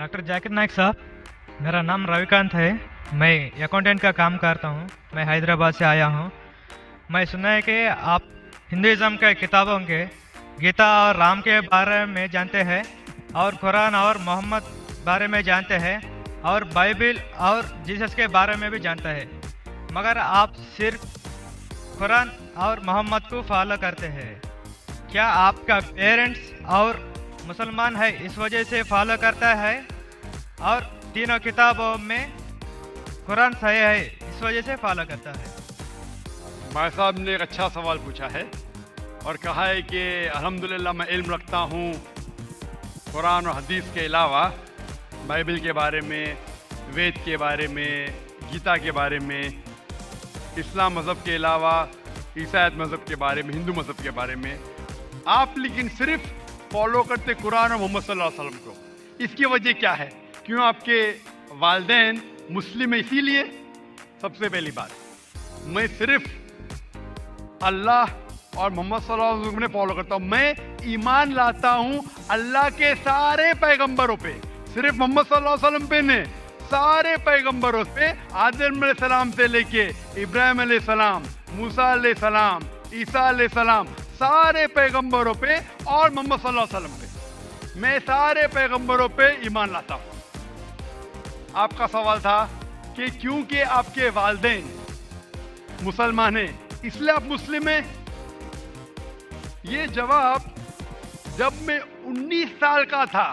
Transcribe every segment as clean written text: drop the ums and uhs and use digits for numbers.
Doctor Zakir Naik साहब, मेरा नाम रविकांत है। मैं अकाउंटेंट का काम करता हूँ। मैं हैदराबाद से आया हूँ। मैं सुना है कि आप हिंदुज़म के किताबों के गीता और राम के बारे में जानते हैं, और कुरान और मोहम्मद बारे में जानते हैं, और बाइबिल और जीसस के बारे में भी जानते हैं, मगर आप सिर्फ कुरान और मोहम्मद को फॉलो करते हैं। क्या आपका पेरेंट्स और मुसलमान है इस वजह से फॉलो करता है, और तीनों किताबों में कुरान सही है इस वजह से फॉलो करता है? भाई साहब ने एक अच्छा सवाल पूछा है और कहा है कि अल्हम्दुलिल्लाह मैं इल्म रखता हूँ कुरान और हदीस के अलावा बाइबिल के बारे में, वेद के बारे में, गीता के बारे में, इस्लाम मज़हब के अलावा ईसाईयत मज़हब के बारे में, हिंदू मज़हब के बारे में। आप लेकिन सिर्फ फॉलो करते कुरान और मोहम्मद सल्लल्लाहु अलैहि वसल्लम को। इसकी वजह क्या है? क्यों आपके वालिदैन मुस्लिम है इसीलिए? सबसे पहली बात, मैं सिर्फ अल्लाह और मोहम्मद सल्लल्लाहु अलैहि वसल्लम ने फॉलो करता हूँ। मैं ईमान लाता हूँ अल्लाह के सारे पैगंबरों पे, सिर्फ मोहम्मद सल्लल्लाहु अलैहि वसल्लम पे नहीं, सारे पैगंबरों पे, आदम अलैहिस्सलाम से लेके इब्राहिम अलैहिस्सलाम, मूसा अलैहिस्सलाम, ईसा अलैहिस्सलाम, सारे पैगंबरों पे और मोहम्मद सल्लल्लाहु अलैहि वसल्लम पे, मैं सारे पैगंबरों पे ईमान लाता हूँ। आपका सवाल था कि क्योंकि आपके वालिदैन मुसलमान हैं इसलिए आप मुस्लिम हैं। ये जवाब जब मैं 19 साल का था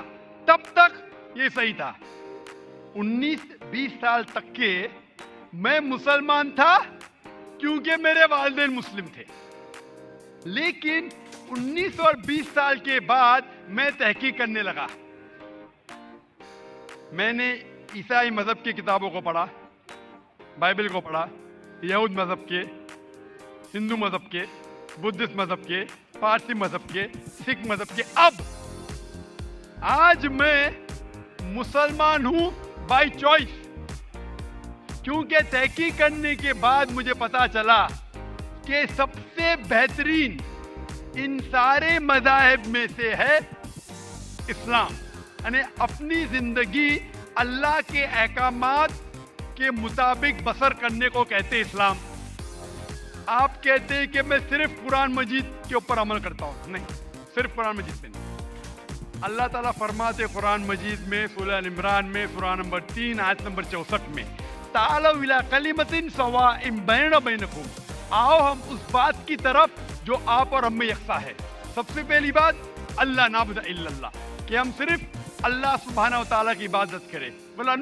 तब तक ये सही था। 19-20 साल तक के मैं मुसलमान था क्योंकि मेरे वालिदैन मुस्लिम थे। लेकिन 19 और 20 साल के बाद मैं तहकीक करने लगा। मैंने ईसाई मज़हब की किताबों को पढ़ा, बाइबल को पढ़ा, यहूद मज़हब के, हिंदू मज़हब के, बुद्धिस्ट मज़हब के, पारसी मज़हब के, सिख मज़हब के। अब आज मैं मुसलमान हूं बाय चॉइस, क्योंकि तहकीक करने के बाद मुझे पता चला कि सबसे बेहतरीन इन सारे मज़ाहिब में से है इस्लाम। यानी अपनी जिंदगी अल्लाह के अहकामात के मुताबिक बसर करने को कहते इस्लाम। आप कहते हैं कि मैं सिर्फ कुरान मजीद के ऊपर अमल करता हूँ, नहीं, सिर्फ कुरान मजीद पे नहीं। अल्लाह ताला फरमाते कुरान मजीद में सूरह इमरान में सूरह नंबर 3 आयत नंबर 64 में, तालौ इला कलिमतिन सवाइम बैना बैनकुम, आओ हम उस बात की तरफ जो आप और हम में यकसा है। सबसे पहली बात, अल्लाह नाबुद इल्लल्लाह, कि हम सिर्फ अल्लाह सुब्हानहू व तआला की इबादत करें। बोला